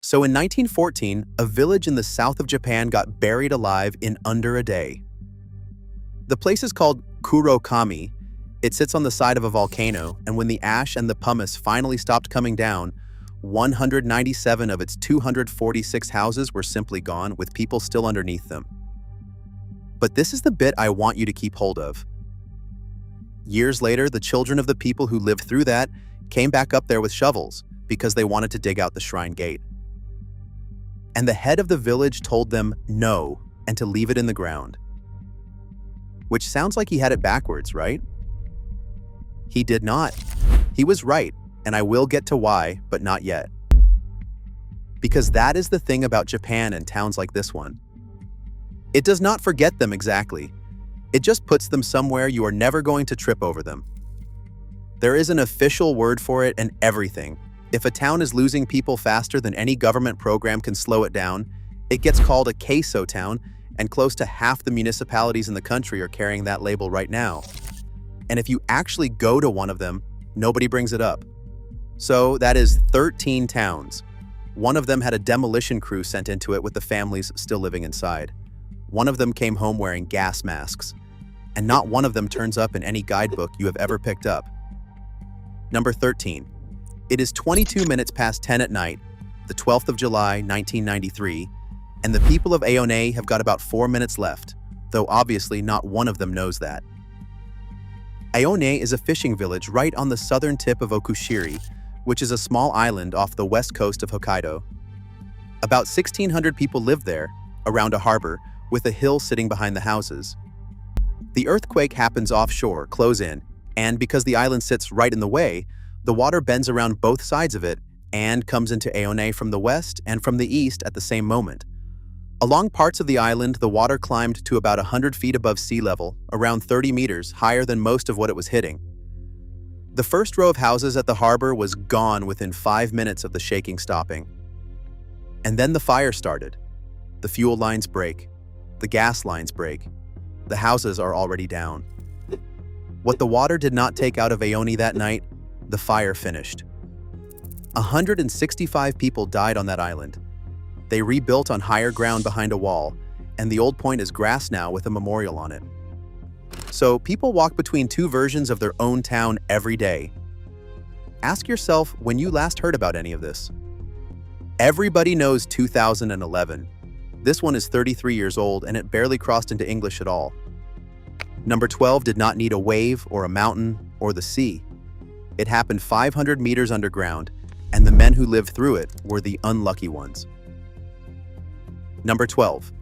So in 1914, a village in the south of Japan got buried alive in under a day. The place is called Kurokami. It sits on the side of a volcano, and when the ash and the pumice finally stopped coming down, 197 of its 246 houses were simply gone, with people still underneath them. But this is the bit I want you to keep hold of. Years later, the children of the people who lived through that came back up there with shovels because they wanted to dig out the shrine gate. And the head of the village told them no and to leave it in the ground. Which sounds like he had it backwards, right? He did not. He was right, and I will get to why, but not yet. Because that is the thing about Japan and towns like this one. It does not forget them exactly. It just puts them somewhere you are never going to trip over them. There is an official word for it and everything. If a town is losing people faster than any government program can slow it down, it gets called a queso town, and close to half the municipalities in the country are carrying that label right now. And if you actually go to one of them, nobody brings it up. So that is 13 towns. One of them had a demolition crew sent into it with the families still living inside. One of them came home wearing gas masks. And not one of them turns up in any guidebook you have ever picked up. Number 13. It is 22 minutes past 10 at night, the 12th of July, 1993, and the people of Aonae have got about 4 minutes left, though obviously not one of them knows that. Aonae is a fishing village right on the southern tip of Okushiri, which is a small island off the west coast of Hokkaido. About 1,600 people live there, around a harbor, with a hill sitting behind the houses. The earthquake happens offshore, close in, and because the island sits right in the way, the water bends around both sides of it and comes into Aonae from the west and from the east at the same moment. Along parts of the island, the water climbed to about 100 feet above sea level, around 30 meters, higher than most of what it was hitting. The first row of houses at the harbor was gone within 5 minutes of the shaking stopping. And then the fire started. The fuel lines break. The gas lines break. The houses are already down. What the water did not take out of Aonae that night, the fire finished. 165 people died on that island. They rebuilt on higher ground behind a wall, and the old point is grass now with a memorial on it. So people walk between two versions of their own town every day. Ask yourself when you last heard about any of this. Everybody knows 2011. This one is 33 years old, and it barely crossed into English at all. Number 12 did not need a wave or a mountain or the sea. It happened 500 meters underground, and the men who lived through it were the unlucky ones. Number 12.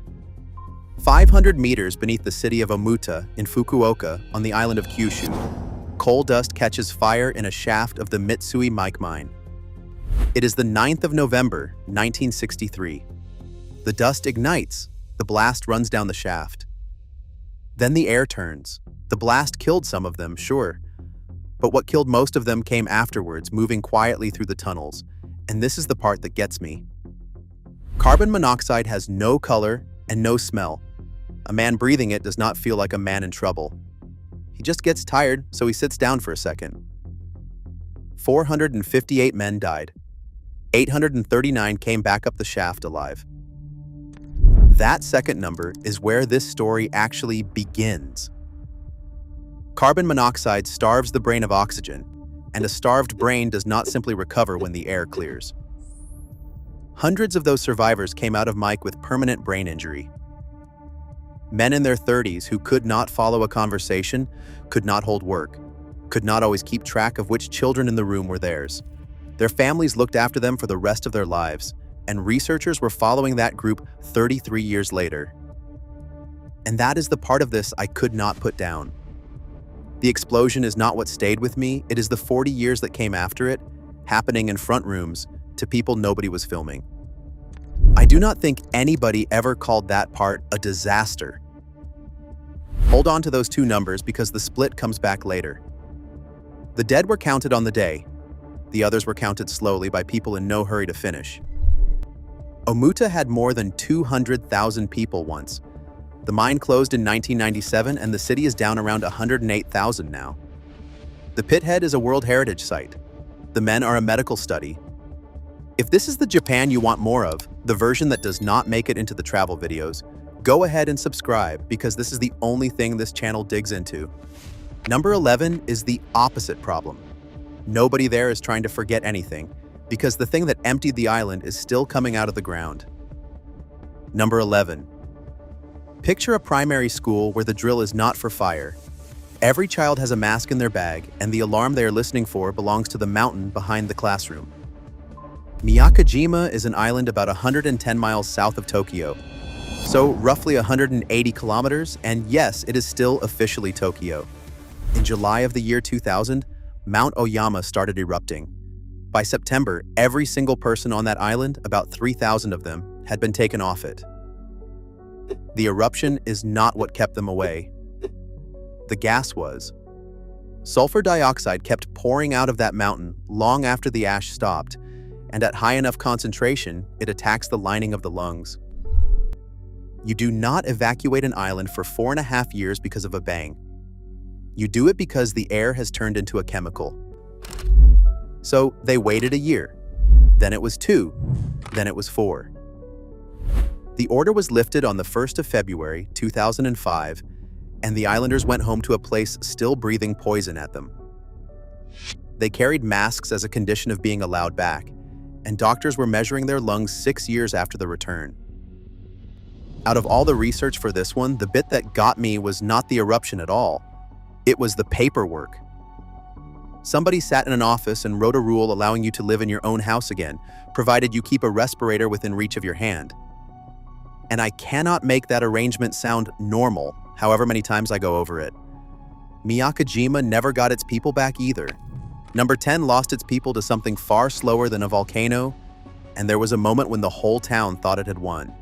500 meters beneath the city of Omuta in Fukuoka on the island of Kyushu, coal dust catches fire in a shaft of the Mitsui Miike mine. It is the 9th of November, 1963. The dust ignites. The blast runs down the shaft. Then the air turns. The blast killed some of them, sure. But what killed most of them came afterwards, moving quietly through the tunnels. And this is the part that gets me. Carbon monoxide has no color and no smell. A man breathing it does not feel like a man in trouble. He just gets tired, so he sits down for a second. 458 men died. 839 came back up the shaft alive. That second number is where this story actually begins. Carbon monoxide starves the brain of oxygen, and a starved brain does not simply recover when the air clears. Hundreds of those survivors came out of Miike with permanent brain injury. Men in their 30s who could not follow a conversation, could not hold work, could not always keep track of which children in the room were theirs. Their families looked after them for the rest of their lives, and researchers were following that group 33 years later. And that is the part of this I could not put down. The explosion is not what stayed with me, it is the 40 years that came after it, happening in front rooms, to people nobody was filming. I do not think anybody ever called that part a disaster. Hold on to those two numbers because the split comes back later. The dead were counted on the day. The others were counted slowly by people in no hurry to finish. Omuta had more than 200,000 people once. The mine closed in 1997 and the city is down around 108,000 now. The pithead is a World Heritage Site. The men are a medical study. If this is the Japan you want more of, the version that does not make it into the travel videos, go ahead and subscribe because this is the only thing this channel digs into. Number 11 is the opposite problem. Nobody there is trying to forget anything because the thing that emptied the island is still coming out of the ground. Number 11. Picture a primary school where the drill is not for fire. Every child has a mask in their bag, and the alarm they are listening for belongs to the mountain behind the classroom. Miyakejima is an island about 110 miles south of Tokyo, so roughly 180 kilometers, and yes, it is still officially Tokyo. In July of the year 2000, Mount Oyama started erupting. By September, every single person on that island, about 3,000 of them, had been taken off it. The eruption is not what kept them away. The gas was. Sulfur dioxide kept pouring out of that mountain long after the ash stopped, and at high enough concentration, it attacks the lining of the lungs. You do not evacuate an island for 4.5 years because of a bang. You do it because the air has turned into a chemical. So they waited a year. Then it was 2. Then it was 4. The order was lifted on the 1st of February, 2005, and the islanders went home to a place still breathing poison at them. They carried masks as a condition of being allowed back, and doctors were measuring their lungs 6 years after the return. Out of all the research for this one, the bit that got me was not the eruption at all. It was the paperwork. Somebody sat in an office and wrote a rule allowing you to live in your own house again, provided you keep a respirator within reach of your hand. And I cannot make that arrangement sound normal, however many times I go over it. Miyakejima never got its people back either. Number 10 lost its people to something far slower than a volcano, and there was a moment when the whole town thought it had won.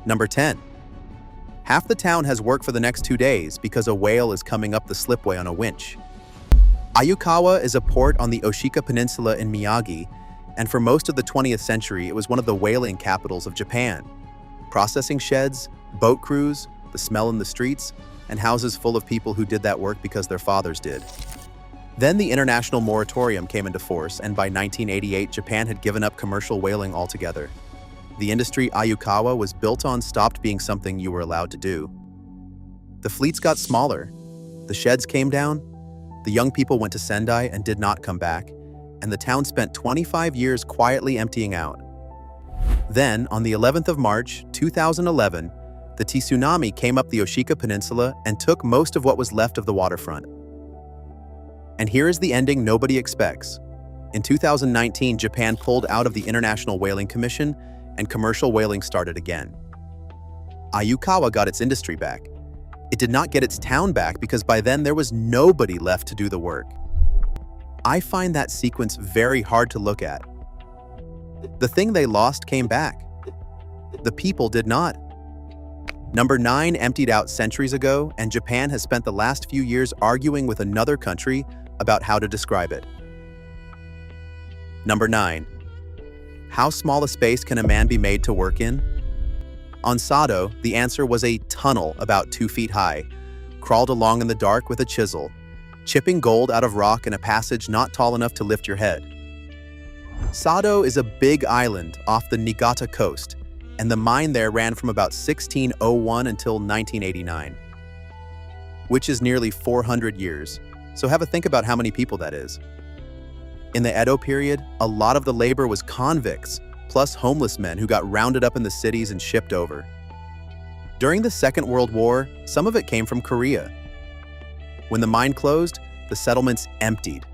Number 10. Half the town has work for the next 2 days because a whale is coming up the slipway on a winch. Ayukawa is a port on the Oshika Peninsula in Miyagi, and for most of the 20th century, it was one of the whaling capitals of Japan. Processing sheds, boat crews, the smell in the streets, and houses full of people who did that work because their fathers did. Then the international moratorium came into force, and by 1988, Japan had given up commercial whaling altogether. The industry Ayukawa was built on stopped being something you were allowed to do. The fleets got smaller, the sheds came down, the young people went to Sendai and did not come back, and the town spent 25 years quietly emptying out. Then, on the 11th of March, 2011, the tsunami came up the Oshika Peninsula and took most of what was left of the waterfront. And here is the ending nobody expects. In 2019, Japan pulled out of the International Whaling Commission, and commercial whaling started again. Ayukawa got its industry back. It did not get its town back because by then there was nobody left to do the work. I find that sequence very hard to look at. The thing they lost came back. The people did not. Number 9 emptied out centuries ago, and Japan has spent the last few years arguing with another country about how to describe it. Number 9. How small a space can a man be made to work in? On Sado, the answer was a tunnel about 2 feet high, crawled along in the dark with a chisel, chipping gold out of rock in a passage not tall enough to lift your head. Sado is a big island off the Niigata coast, and the mine there ran from about 1601 until 1989, which is nearly 400 years, so have a think about how many people that is. In the Edo period, a lot of the labor was convicts, plus homeless men who got rounded up in the cities and shipped over. During the Second World War, some of it came from Korea. When the mine closed, the settlements emptied.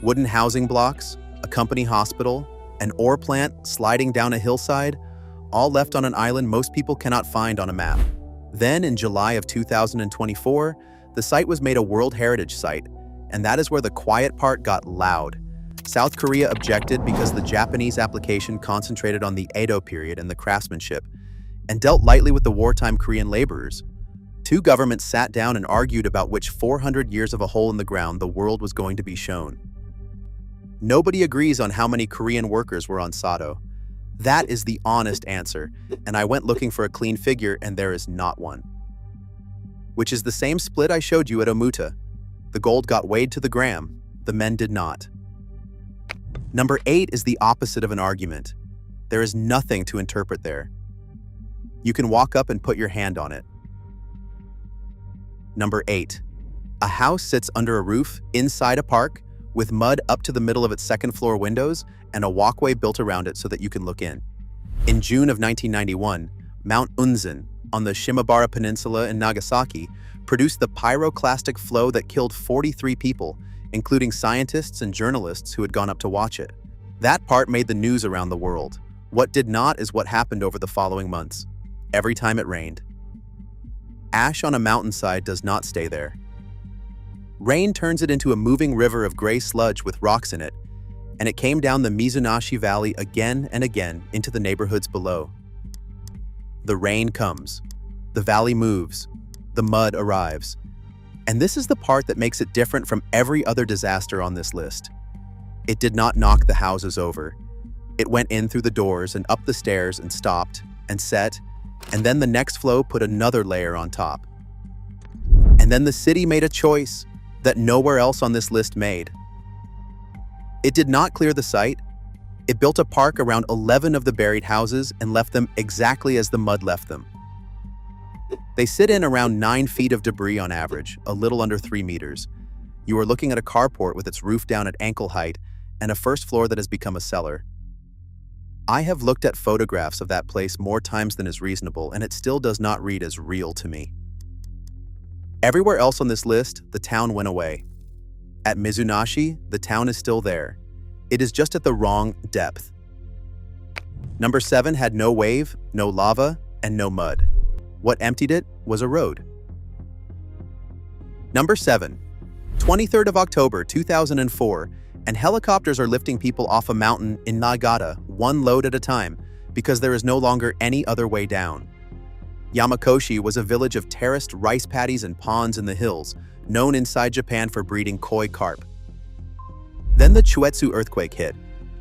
Wooden housing blocks, a company hospital, an ore plant sliding down a hillside, all left on an island most people cannot find on a map. Then, in July of 2024, the site was made a World Heritage Site, and that is where the quiet part got loud. South Korea objected because the Japanese application concentrated on the Edo period and the craftsmanship, and dealt lightly with the wartime Korean laborers. 2 governments sat down and argued about which 400 years of a hole in the ground the world was going to be shown. Nobody agrees on how many Korean workers were on Sado. That is the honest answer, and I went looking for a clean figure and there is not one. Which is the same split I showed you at Omuta. The gold got weighed to the gram, the men did not. Number 8 is the opposite of an argument. There is nothing to interpret there. You can walk up and put your hand on it. Number 8. A house sits under a roof inside a park with mud up to the middle of its second-floor windows and a walkway built around it so that you can look in. In June of 1991, Mount Unzen on the Shimabara Peninsula in Nagasaki produced the pyroclastic flow that killed 43 people, including scientists and journalists who had gone up to watch it. That part made the news around the world. What did not is what happened over the following months, every time it rained. Ash on a mountainside does not stay there. Rain turns it into a moving river of gray sludge with rocks in it, and it came down the Mizunashi Valley again and again into the neighborhoods below. The rain comes, the valley moves, the mud arrives. And this is the part that makes it different from every other disaster on this list. It did not knock the houses over. It went in through the doors and up the stairs and stopped and set, and then the next flow put another layer on top. And then the city made a choice that nowhere else on this list made. It did not clear the site. It built a park around 11 of the buried houses and left them exactly as the mud left them. They sit in around 9 feet of debris on average, a little under 3 meters. You are looking at a carport with its roof down at ankle height and a first floor that has become a cellar. I have looked at photographs of that place more times than is reasonable, and it still does not read as real to me. Everywhere else on this list, the town went away. At Mizunashi, the town is still there. It is just at the wrong depth. Number 7 had no wave, no lava, and no mud. What emptied it was a road. Number 7. 23rd of October 2004, and helicopters are lifting people off a mountain in Niigata, one load at a time, because there is no longer any other way down. Yamakoshi was a village of terraced rice paddies and ponds in the hills, known inside Japan for breeding koi carp. Then the Chuetsu earthquake hit.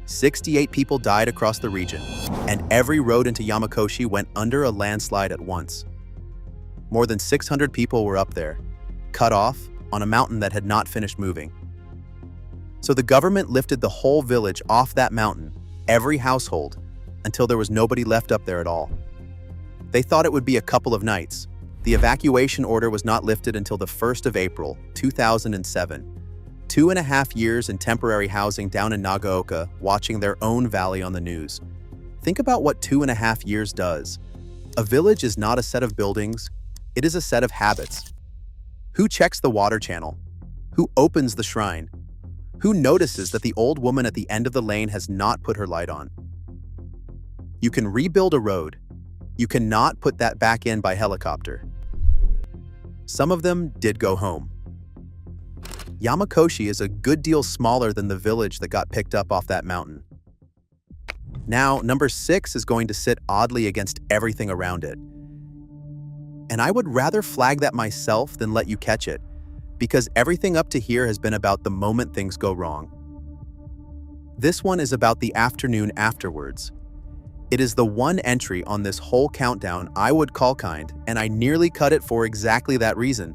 68 people died across the region, and every road into Yamakoshi went under a landslide at once. More than 600 people were up there, cut off on a mountain that had not finished moving. So the government lifted the whole village off that mountain, every household, until there was nobody left up there at all. They thought it would be a couple of nights. The evacuation order was not lifted until the 1st of April, 2007. 2.5 years in temporary housing down in Nagaoka, watching their own valley on the news. Think about what 2.5 years does. A village is not a set of buildings, it is a set of habits. Who checks the water channel? Who opens the shrine? Who notices that the old woman at the end of the lane has not put her light on? You can rebuild a road. You cannot put that back in by helicopter. Some of them did go home. Yamakoshi is a good deal smaller than the village that got picked up off that mountain. Now, number 6 is going to sit oddly against everything around it. And I would rather flag that myself than let you catch it, because everything up to here has been about the moment things go wrong. This one is about the afternoon afterwards. It is the one entry on this whole countdown I would call kind, and I nearly cut it for exactly that reason.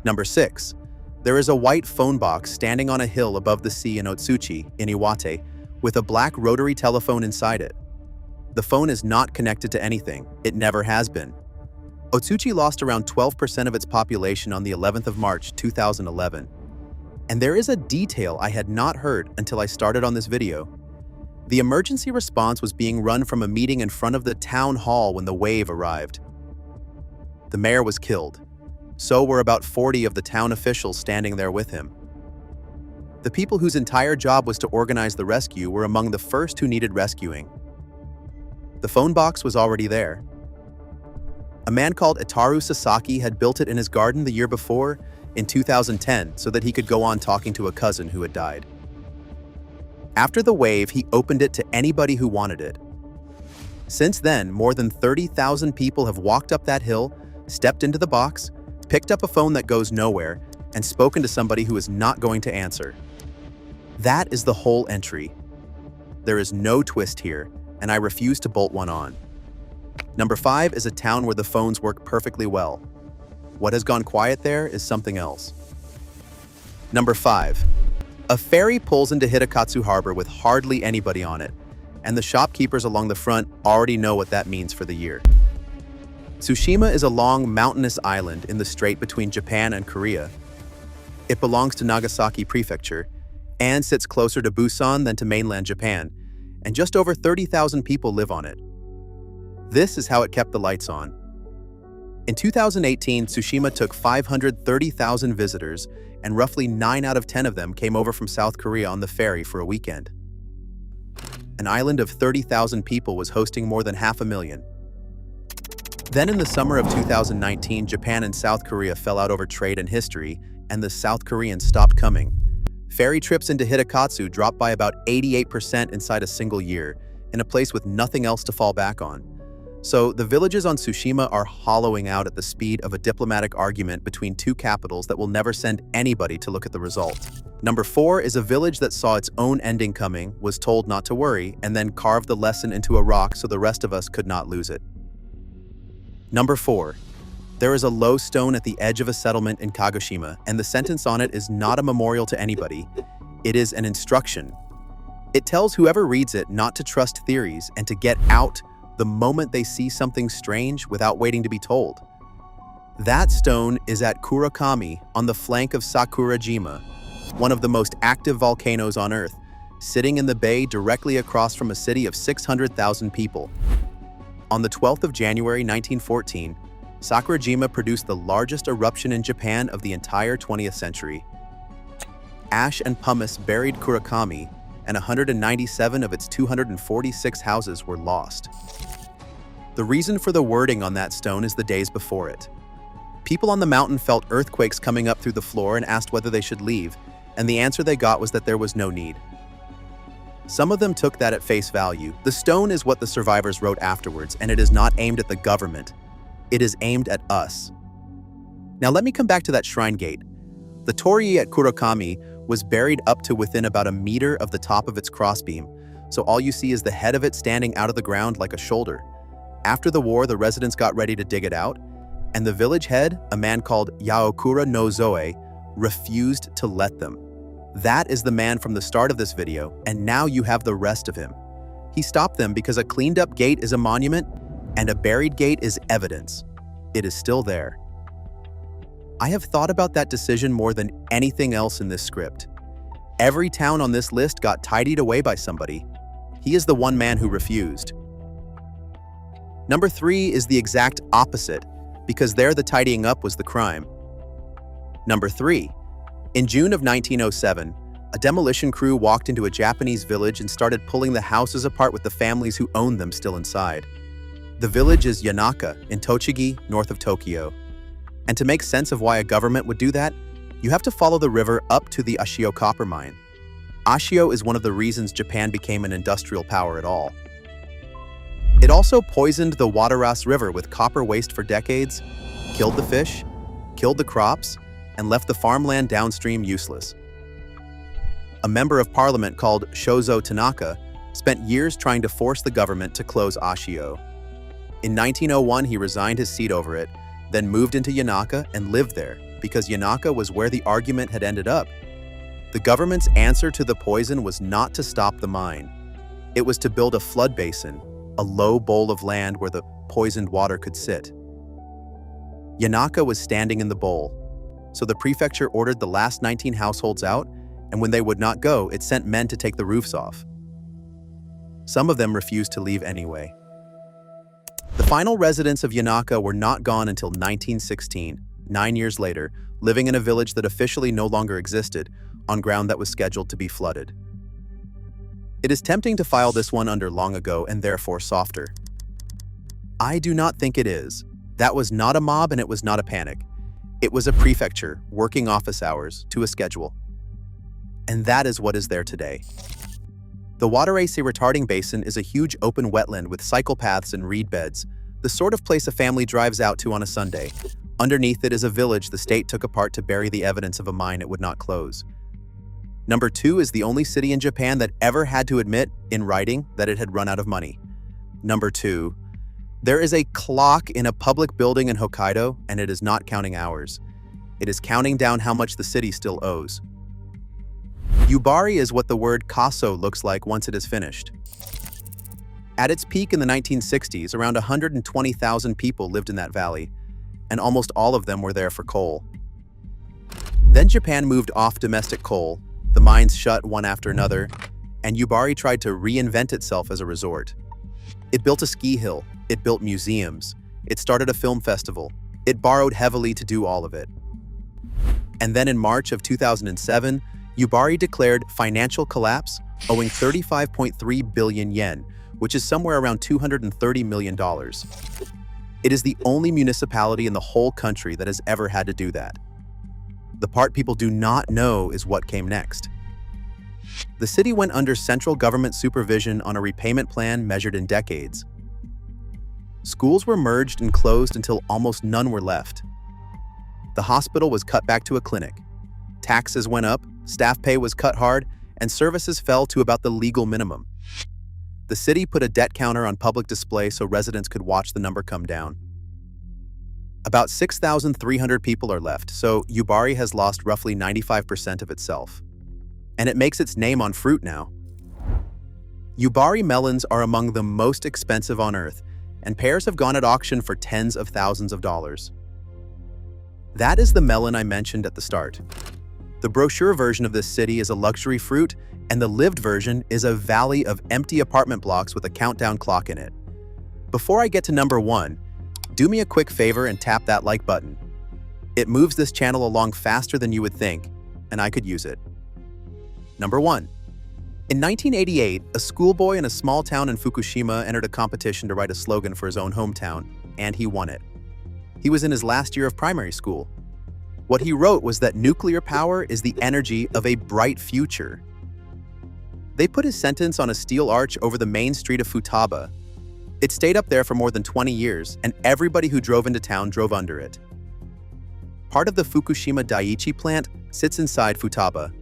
Number 6. There is a white phone box standing on a hill above the sea in Otsuchi, in Iwate, with a black rotary telephone inside it. The phone is not connected to anything. It never has been. Otsuchi lost around 12% of its population on the 11th of March, 2011. And there is a detail I had not heard until I started on this video. The emergency response was being run from a meeting in front of the town hall when the wave arrived. The mayor was killed. So were about 40 of the town officials standing there with him. The people whose entire job was to organize the rescue were among the first who needed rescuing. The phone box was already there. A man called Itaru Sasaki had built it in his garden the year before, in 2010, so that he could go on talking to a cousin who had died. After the wave, he opened it to anybody who wanted it. Since then, more than 30,000 people have walked up that hill, stepped into the box, picked up a phone that goes nowhere, and spoken to somebody who is not going to answer. That is the whole entry. There is no twist here, and I refuse to bolt one on. Number 5 is a town where the phones work perfectly well. What has gone quiet there is something else. Number 5. A ferry pulls into Hitakatsu Harbor with hardly anybody on it, and the shopkeepers along the front already know what that means for the year. Tsushima is a long, mountainous island in the strait between Japan and Korea. It belongs to Nagasaki Prefecture and sits closer to Busan than to mainland Japan, and just over 30,000 people live on it. This is how it kept the lights on. In 2018, Tsushima took 530,000 visitors, and roughly 9 out of 10 of them came over from South Korea on the ferry for a weekend. An island of 30,000 people was hosting more than 500,000. Then in the summer of 2019, Japan and South Korea fell out over trade and history, and the South Koreans stopped coming. Ferry trips into Hitakatsu dropped by about 88% inside a single year, in a place with nothing else to fall back on. So the villages on Tsushima are hollowing out at the speed of a diplomatic argument between two capitals that will never send anybody to look at the result. Number 4 is a village that saw its own ending coming, was told not to worry, and then carved the lesson into a rock so the rest of us could not lose it. Number 4. There is a low stone at the edge of a settlement in Kagoshima, and the sentence on it is not a memorial to anybody. It is an instruction. It tells whoever reads it not to trust theories and to get out the moment they see something strange without waiting to be told. That stone is at Kurokami on the flank of Sakurajima, one of the most active volcanoes on Earth, sitting in the bay directly across from a city of 600,000 people. On the 12th of January 1914, Sakurajima produced the largest eruption in Japan of the entire 20th century. Ash and pumice buried Kurokami, and 197 of its 246 houses were lost. The reason for the wording on that stone is the days before it. People on the mountain felt earthquakes coming up through the floor and asked whether they should leave, and the answer they got was that there was no need. Some of them took that at face value. The stone is what the survivors wrote afterwards, and it is not aimed at the government. It is aimed at us. Now let me come back to that shrine gate. The torii at Kurokami was buried up to within about a meter of the top of its crossbeam, so all you see is the head of it standing out of the ground like a shoulder. After the war, the residents got ready to dig it out, and the village head, a man called Yaokura no Zoe, refused to let them. That is the man from the start of this video, and now you have the rest of him. He stopped them because a cleaned-up gate is a monument, and a buried gate is evidence. It is still there. I have thought about that decision more than anything else in this script. Every town on this list got tidied away by somebody. He is the one man who refused. Number 3 is the exact opposite, because there the tidying up was the crime. Number 3. In June of 1907, a demolition crew walked into a Japanese village and started pulling the houses apart with the families who owned them still inside. The village is Yanaka in Tochigi, north of Tokyo. And to make sense of why a government would do that, you have to follow the river up to the Ashio copper mine. Ashio is one of the reasons Japan became an industrial power at all. It also poisoned the Wataras River with copper waste for decades, killed the fish, killed the crops, and left the farmland downstream useless. A member of parliament called Shozo Tanaka spent years trying to force the government to close Ashio. In 1901, he resigned his seat over it, then moved into Yanaka and lived there, because Yanaka was where the argument had ended up. The government's answer to the poison was not to stop the mine. It was to build a flood basin, a low bowl of land where the poisoned water could sit. Yanaka was standing in the bowl, so the prefecture ordered the last 19 households out, and when they would not go, it sent men to take the roofs off. Some of them refused to leave anyway. The final residents of Yanaka were not gone until 1916, 9 years later, living in a village that officially no longer existed, on ground that was scheduled to be flooded. It is tempting to file this one under long ago and therefore softer. I do not think it is. That was not a mob and it was not a panic. It was a prefecture working office hours to a schedule. And that is what is there today. The Watarai retarding basin is a huge open wetland with cycle paths and reed beds, the sort of place a family drives out to on a Sunday. Underneath it is a village the state took apart to bury the evidence of a mine it would not close. Number 2 is the only city in Japan that ever had to admit, in writing, that it had run out of money. Number 2. There is a clock in a public building in Hokkaido, and it is not counting hours. It is counting down how much the city still owes. Yubari is what the word kaso looks like once it is finished. At its peak in the 1960s, around 120,000 people lived in that valley, and almost all of them were there for coal. Then Japan moved off domestic coal, the mines shut one after another, and Yubari tried to reinvent itself as a resort. It built a ski hill, it built museums, it started a film festival, it borrowed heavily to do all of it. And then in March of 2007, Yubari declared financial collapse, owing 35.3 billion yen, which is somewhere around $230 million. It is the only municipality in the whole country that has ever had to do that. The part people do not know is what came next. The city went under central government supervision on a repayment plan measured in decades. Schools were merged and closed until almost none were left. The hospital was cut back to a clinic. Taxes went up, staff pay was cut hard, and services fell to about the legal minimum. The city put a debt counter on public display so residents could watch the number come down. About 6,300 people are left, so Yubari has lost roughly 95% of itself. And it makes its name on fruit now. Yubari melons are among the most expensive on earth, and pears have gone at auction for tens of thousands of dollars. That is the melon I mentioned at the start. The brochure version of this city is a luxury fruit, and the lived version is a valley of empty apartment blocks with a countdown clock in it. Before I get to number 1, do me a quick favor and tap that like button. It moves this channel along faster than you would think, and I could use it. Number 1. In 1988, a schoolboy in a small town in Fukushima entered a competition to write a slogan for his own hometown, and he won it. He was in his last year of primary school. What he wrote was that nuclear power is the energy of a bright future. They put his sentence on a steel arch over the main street of Futaba. It stayed up there for more than 20 years, and everybody who drove into town drove under it. Part of the Fukushima Daiichi plant sits inside Futaba.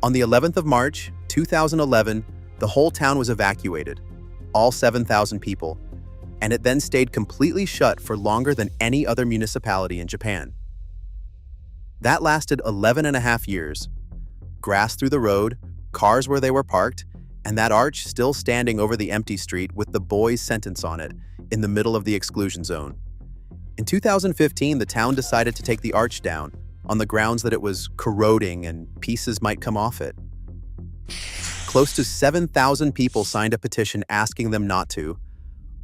On the 11th of March, 2011, the whole town was evacuated, all 7,000 people, and it then stayed completely shut for longer than any other municipality in Japan. That lasted 11.5 years. Grass through the road, cars where they were parked, and that arch still standing over the empty street with the boy's sentence on it, in the middle of the exclusion zone. In 2015, the town decided to take the arch down, on the grounds that it was corroding and pieces might come off it. Close to 7,000 people signed a petition asking them not to,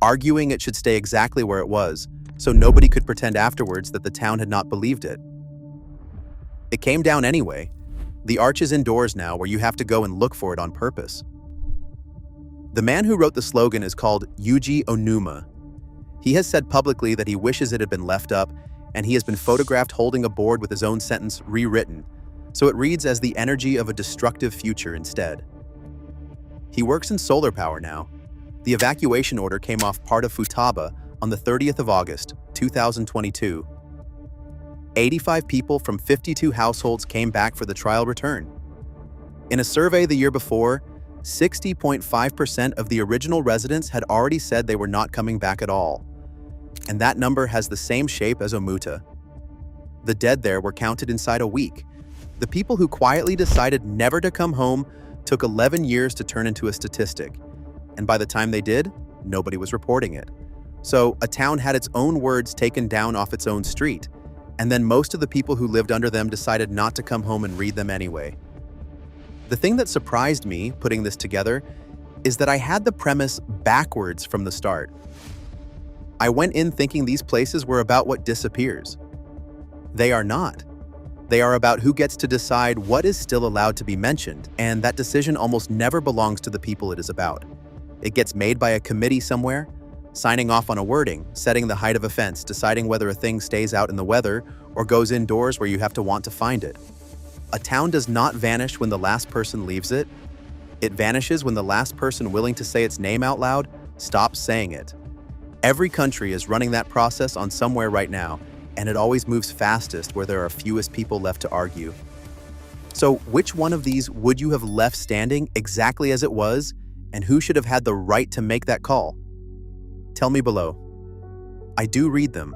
arguing it should stay exactly where it was, so nobody could pretend afterwards that the town had not believed it. It came down anyway. The arch is indoors now, where you have to go and look for it on purpose. The man who wrote the slogan is called Yuji Onuma. He has said publicly that he wishes it had been left up, and he has been photographed holding a board with his own sentence rewritten, so it reads as the energy of a destructive future instead. He works in solar power now. The evacuation order came off part of Futaba on the 30th of August, 2022. 85 people from 52 households came back for the trial return. In a survey the year before, 60.5% of the original residents had already said they were not coming back at all. And that number has the same shape as Omuta. The dead there were counted inside a week. The people who quietly decided never to come home took 11 years to turn into a statistic. And by the time they did, nobody was reporting it. So a town had its own words taken down off its own street, and then most of the people who lived under them decided not to come home and read them anyway. The thing that surprised me putting this together is that I had the premise backwards from the start. I went in thinking these places were about what disappears. They are not. They are about who gets to decide what is still allowed to be mentioned, and that decision almost never belongs to the people it is about. It gets made by a committee somewhere, signing off on a wording, setting the height of a fence, deciding whether a thing stays out in the weather or goes indoors where you have to want to find it. A town does not vanish when the last person leaves it. It vanishes when the last person willing to say its name out loud stops saying it. Every country is running that process on somewhere right now, and it always moves fastest where there are fewest people left to argue. So which one of these would you have left standing exactly as it was, and who should have had the right to make that call? Tell me below. I do read them.